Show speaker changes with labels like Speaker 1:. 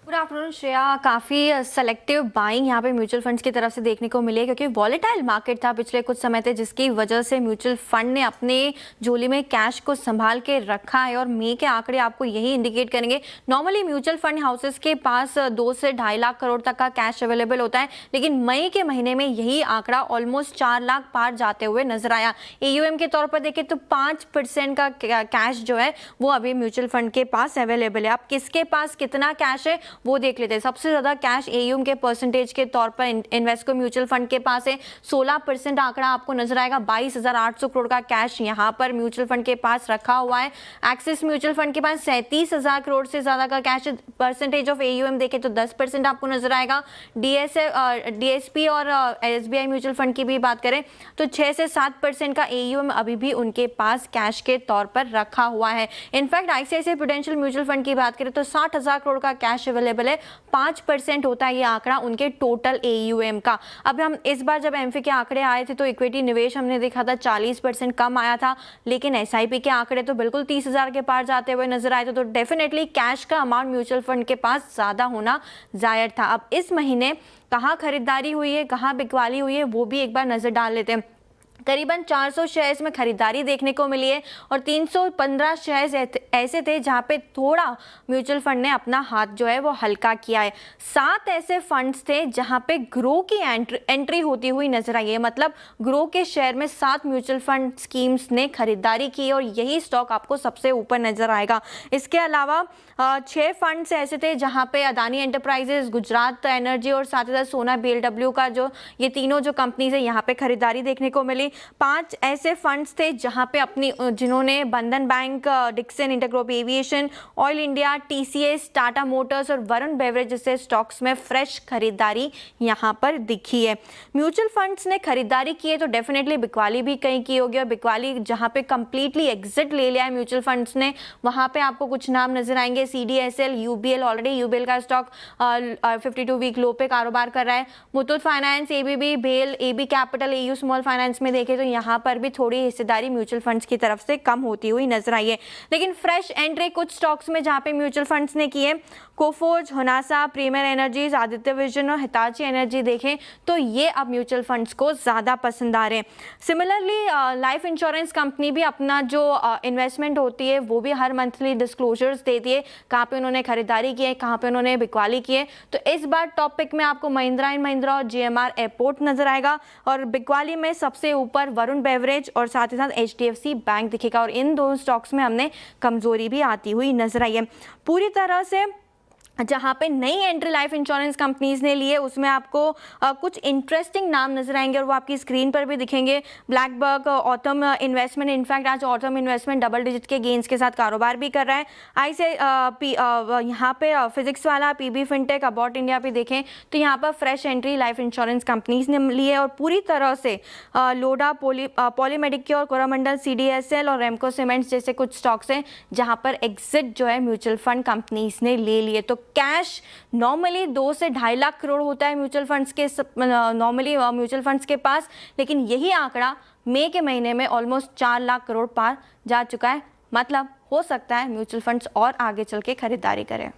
Speaker 1: Good afternoon Shreya. काफ़ी selective buying यहाँ पे म्यूचुअल फंड्स की तरफ से देखने को मिली है, क्योंकि वॉलेटाइल मार्केट था पिछले कुछ समय थे, जिसकी वजह से म्यूचुअल फंड ने अपने झोली में कैश को संभाल के रखा है। और मई के आंकड़े आपको यही इंडिकेट करेंगे। नॉर्मली म्यूचुअल फंड हाउसेस के पास 2 से 2.5 लाख करोड़ तक का कैश अवेलेबल होता है, लेकिन मई के महीने में यही आंकड़ा ऑलमोस्ट 4 लाख पार जाते हुए नजर आया। एयूएम के तौर पर देखें तो 5% का कैश जो है वो अभी म्यूचुअल फंड के पास अवेलेबल है। अब किसके पास कितना कैश है वो देख लेते हैं। सबसे ज्यादा कैश एयूएम के परसेंटेज के तौर पर इन्वेस्को म्यूचुअल फंड के पास है। 16% आंकड़ा आपको नजर आएगा। 22,800 करोड़ का कैश यहां पर म्यूचुअल फंड के पास रखा हुआ है। एक्सिस म्यूचुअल फंड के पास 37,000 करोड़ से ज्यादा का कैश। परसेंटेज ऑफ एयूएम देखें तो 10% आपको नजर आएगा। डीएसपी और एसबीआई म्यूचुअल फंड की भी बात करें तो 6 से 7% का एयूएम अभी भी उनके पास कैश के तौर पर रखा हुआ है। In fact ICICI prudential mutual fund की बात करें तो 60,000 करोड़ का कैश अवेलेबल है। 5% होता है ये आंकड़ा उनके टोटल एयूएम का। अब हम इस बार जब एमफी के आंकड़े आए थे तो इक्विटी निवेश हमने देखा था 40% कम आया था, लेकिन एसआईपी के आंकड़े तो बिल्कुल 30,000 के पार जाते हुए नजर आए थे। तो डेफिनेटली कैश का अमाउंट म्यूचुअल फंड के पास ज्यादा होना जायज था। अब इस महीने कहाँ खरीदारी हुई है, कहाँ बिकवाली हुई है, वो भी एक बार नजर डाल लेते हैं। करीबन 400 शेयर्स में खरीदारी देखने को मिली है और 315 शेयर्स ऐसे थे जहां पे थोड़ा म्यूचुअल फंड ने अपना हाथ जो है वो हल्का किया है। 7 ऐसे फंड्स थे जहां पे ग्रो की एंट्री होती हुई नजर आई है। मतलब ग्रो के शेयर में 7 म्यूचुअल फंड स्कीम्स ने खरीदारी की और यही स्टॉक आपको सबसे ऊपर नजर आएगा। इसके अलावा 6 फंड्स ऐसे थे जहां पे अदानी एंटरप्राइजेस, गुजरात एनर्जी और साथ ही साथ सोना बीएलडब्ल्यू का जो ये तीनों जो कंपनीज है यहाँ पे खरीदारी देखने को मिली। 5 ऐसे फंड्स थे जहां पे जिन्होंने Bandhan Bank, Dixon InterGlobe Aviation, Oil India, TCS, Tata Motors और वरुण बेवरेज जैसे स्टॉक्स में फ्रेश खरीदारी यहां पर दिखी है। म्यूचुअल फंड्स ने खरीदारी की है तो डेफिनेटली बिकवाली भी कहीं की होगी, और बिकवाली जहां पे कंप्लीटली एग्जिट ले लिया है म्यूचुअल फंड्स ने, वहां पे आपको कुछ नाम नजर आएंगे। सीडीएसएल, यूबीएल, ऑलरेडी यूबीएल का स्टॉक 52 वीक लो पे कारोबार कर रहा है। Muthoot Finance, ABB, BEL, AB Capital, AU Small Finance में देखें तो यहाँ पर भी थोड़ी हिस्सेदारी म्यूचुअल फंड्स की तरफ से कम होती हुई नजर आई है। लेकिन फ्रेश एंट्री कुछ स्टॉक्स में जहाँ पे म्यूचुअल फंड्स ने की है, Coforge, Honasa, Premier Energies, Aditya Vision और हिताची एनर्जी देखें तो ये अब म्यूचुअल फंड्स को ज़्यादा पसंद आ रहे हैं। सिमिलरली लाइफ इंश्योरेंस कंपनी भी अपना जो इन्वेस्टमेंट होती है वो भी हर मंथली डिस्क्लोजर्स देती है, कहाँ पे उन्होंने खरीदारी की है, कहाँ पे उन्होंने बिकवाली की है। तो इस बार टॉपिक में आपको महिंद्रा एंड महिंद्रा और जीएमआर एयरपोर्ट नजर आएगा, और बिकवाली में सबसे ऊपर वरुण बेवरेज और साथ ही साथ एचडीएफसी बैंक दिखेगा। और इन दोनों स्टॉक्स में हमने कमजोरी भी आती हुई नजर आई है। पूरी तरह से जहाँ पे नई एंट्री लाइफ इंश्योरेंस कंपनीज ने लिए उसमें आपको कुछ इंटरेस्टिंग नाम नजर आएंगे और वो आपकी स्क्रीन पर भी दिखेंगे। ब्लैकबक, ऑटम इन्वेस्टमेंट, इनफैक्ट आज ऑटम इन्वेस्टमेंट डबल डिजिट के गेंस के साथ कारोबार भी कर रहा है। यहाँ पे फिजिक्स वाला, पीबी फिनटेक, अबाउट इंडिया भी देखें तो यहाँ पर fresh entry life insurance companies ने ली है। और पूरी तरह से लोडा, पॉलीमेडिक्योर, कोरोमंडल, सीडीएसएल और रेमको सीमेंट्स जैसे कुछ स्टॉक्स हैं जहाँ पर एग्जिट जो है म्यूचुअल फंड कंपनीज ने ले लिए। तो कैश नॉर्मली 2 से 2.5 लाख करोड़ होता है म्यूचुअल फंड्स के नॉर्मली म्यूचुअल फंड्स के पास, लेकिन यही आंकड़ा मई के महीने में ऑलमोस्ट 4 लाख करोड़ पार जा चुका है। मतलब हो सकता है म्यूचुअल फंड्स और आगे चल के खरीदारी करें।